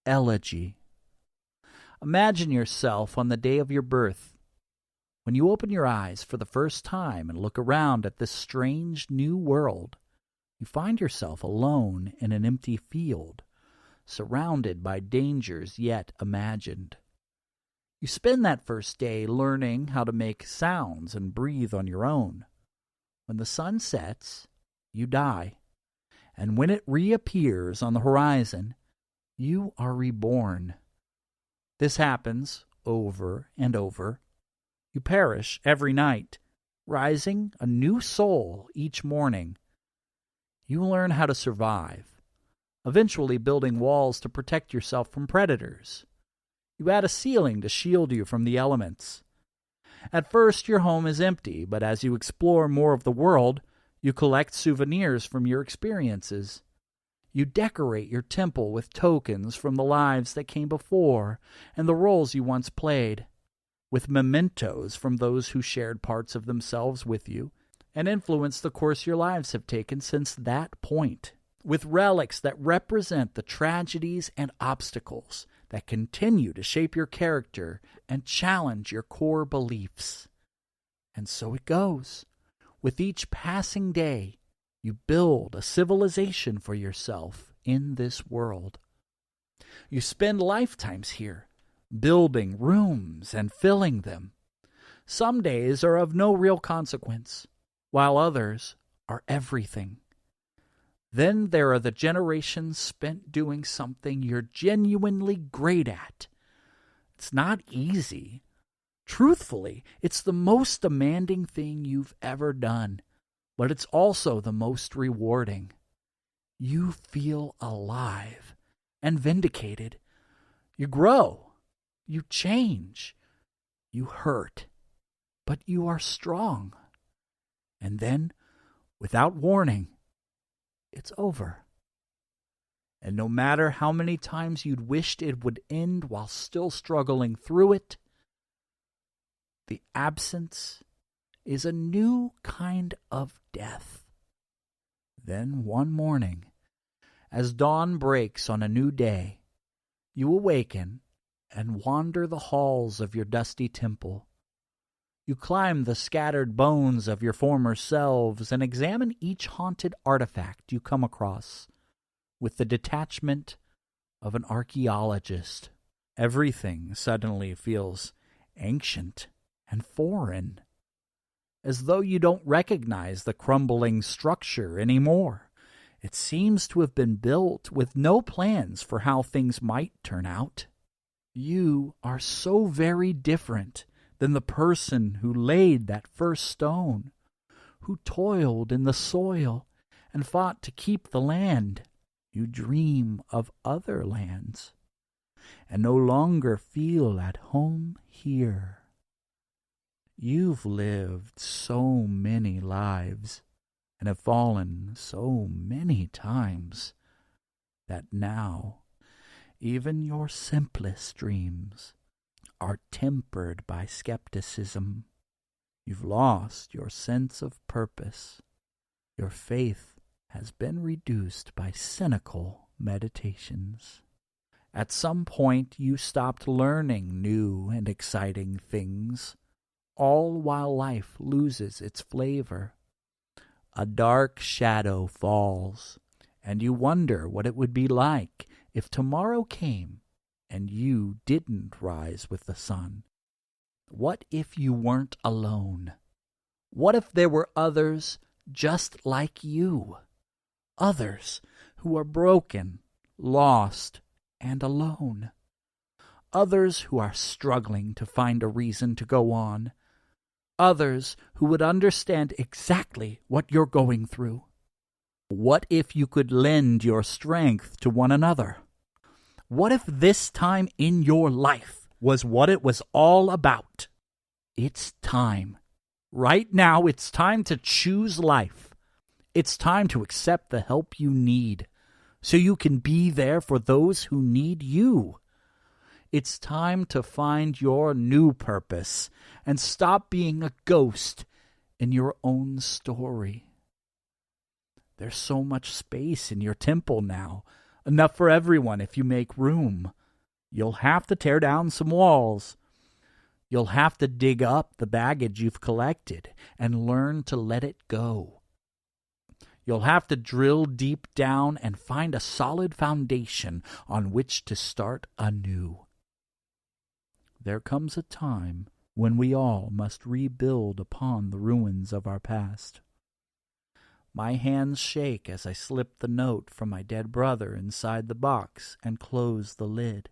Elegy. Imagine yourself on the day of your birth. When you open your eyes for the first time and look around at this strange new world, you find yourself alone in an empty field, surrounded by dangers yet imagined. You spend that first day learning how to make sounds and breathe on your own. When the sun sets, you die, and when it reappears on the horizon, you are reborn. This happens over and over. You perish every night, rising a new soul each morning. You learn how to survive, eventually building walls to protect yourself from predators. You add a ceiling to shield you from the elements. At first, your home is empty, but as you explore more of the world, you collect souvenirs from your experiences. You decorate your temple with tokens from the lives that came before and the roles you once played, with mementos from those who shared parts of themselves with you and influenced the course your lives have taken since that point, with relics that represent the tragedies and obstacles that continue to shape your character and challenge your core beliefs. And so it goes. With each passing day, you build a civilization for yourself in this world. You spend lifetimes here, building rooms and filling them. Some days are of no real consequence, while others are everything. Then there are the generations spent doing something you're genuinely great at. It's not easy. Truthfully, it's the most demanding thing you've ever done, but it's also the most rewarding. You feel alive and vindicated. You grow. You change. You hurt. But you are strong. And then, without warning, it's over. And no matter how many times you'd wished it would end while still struggling through it, the absence is a new kind of death. Then one morning, as dawn breaks on a new day, you awaken and wander the halls of your dusty temple. You climb the scattered bones of your former selves and examine each haunted artifact you come across with the detachment of an archaeologist. Everything suddenly feels ancient and foreign, as though you don't recognize the crumbling structure anymore. It seems to have been built with no plans for how things might turn out. You are so very different than the person who laid that first stone, who toiled in the soil and fought to keep the land. You dream of other lands and no longer feel at home here. You've lived so many lives and have fallen so many times that now even your simplest dreams are tempered by skepticism. You've lost your sense of purpose. Your faith has been reduced by cynical meditations. At some point, you stopped learning new and exciting things, all while life loses its flavor. A dark shadow falls, and you wonder what it would be like if tomorrow came and you didn't rise with the sun. What if you weren't alone? What if there were others just like you? Others who are broken, lost, and alone. Others who are struggling to find a reason to go on. Others who would understand exactly what you're going through. What if you could lend your strength to one another? What if this time in your life was what it was all about? It's time. Right now, it's time to choose life. It's time to accept the help you need so you can be there for those who need you. It's time to find your new purpose and stop being a ghost in your own story. There's so much space in your temple now, enough for everyone if you make room. You'll have to tear down some walls. You'll have to dig up the baggage you've collected and learn to let it go. You'll have to drill deep down and find a solid foundation on which to start anew. There comes a time when we all must rebuild upon the ruins of our past. My hands shake as I slip the note from my dead brother inside the box and close the lid.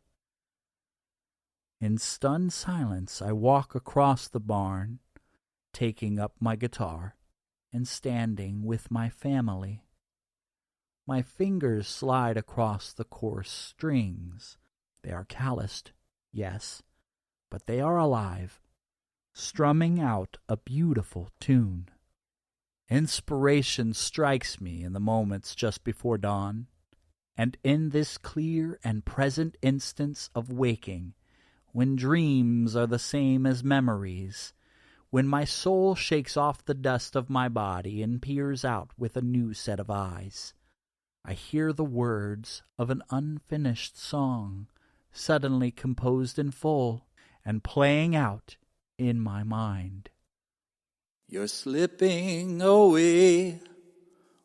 In stunned silence, I walk across the barn, taking up my guitar and standing with my family. My fingers slide across the coarse strings. They are calloused, yes, but they are alive, strumming out a beautiful tune. Inspiration strikes me in the moments just before dawn, and in this clear and present instance of waking, when dreams are the same as memories, when my soul shakes off the dust of my body and peers out with a new set of eyes, I hear the words of an unfinished song, suddenly composed in full and playing out in my mind. You're slipping away,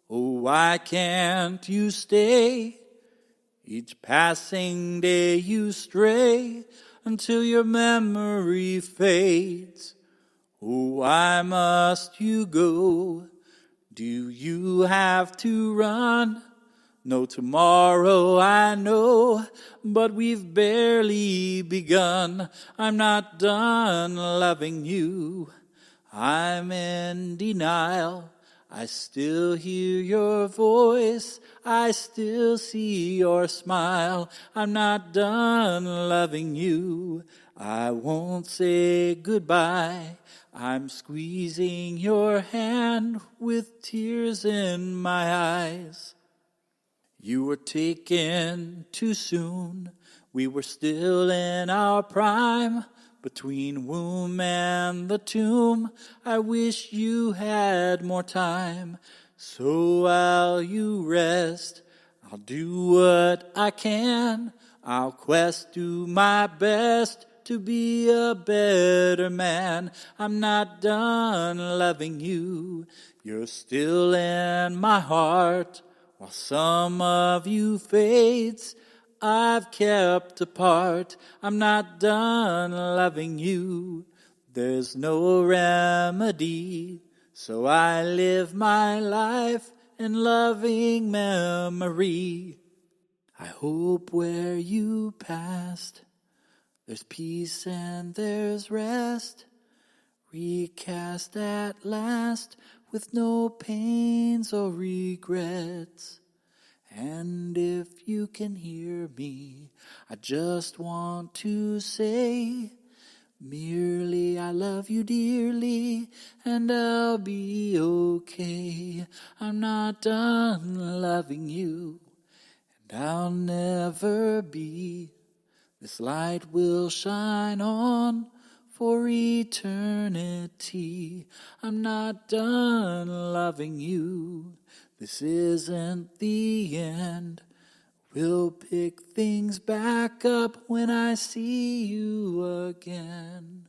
oh, why can't you stay? Each passing day you stray until your memory fades. Oh, why must you go? Do you have to run? No tomorrow, I know, but we've barely begun. I'm not done loving you. I'm in denial. I still hear your voice. I still see your smile. I'm not done loving you. I won't say goodbye. I'm squeezing your hand with tears in my eyes. You were taken too soon. We were still in our prime. Between womb and the tomb, I wish you had more time. So while you rest, I'll do what I can. I'll quest, do my best to be a better man. I'm not done loving you. You're still in my heart. While some of you fades, I've kept apart. I'm not done loving you. There's no remedy, so I live my life in loving memory. I hope where you passed, there's peace and there's rest, recast at last with no pains or regrets. And if you can hear me, I just want to say, merely I love you dearly, and I'll be okay. I'm not done loving you, and I'll never be. This light will shine on for eternity. I'm not done loving you. This isn't the end. We'll pick things back up when I see you again.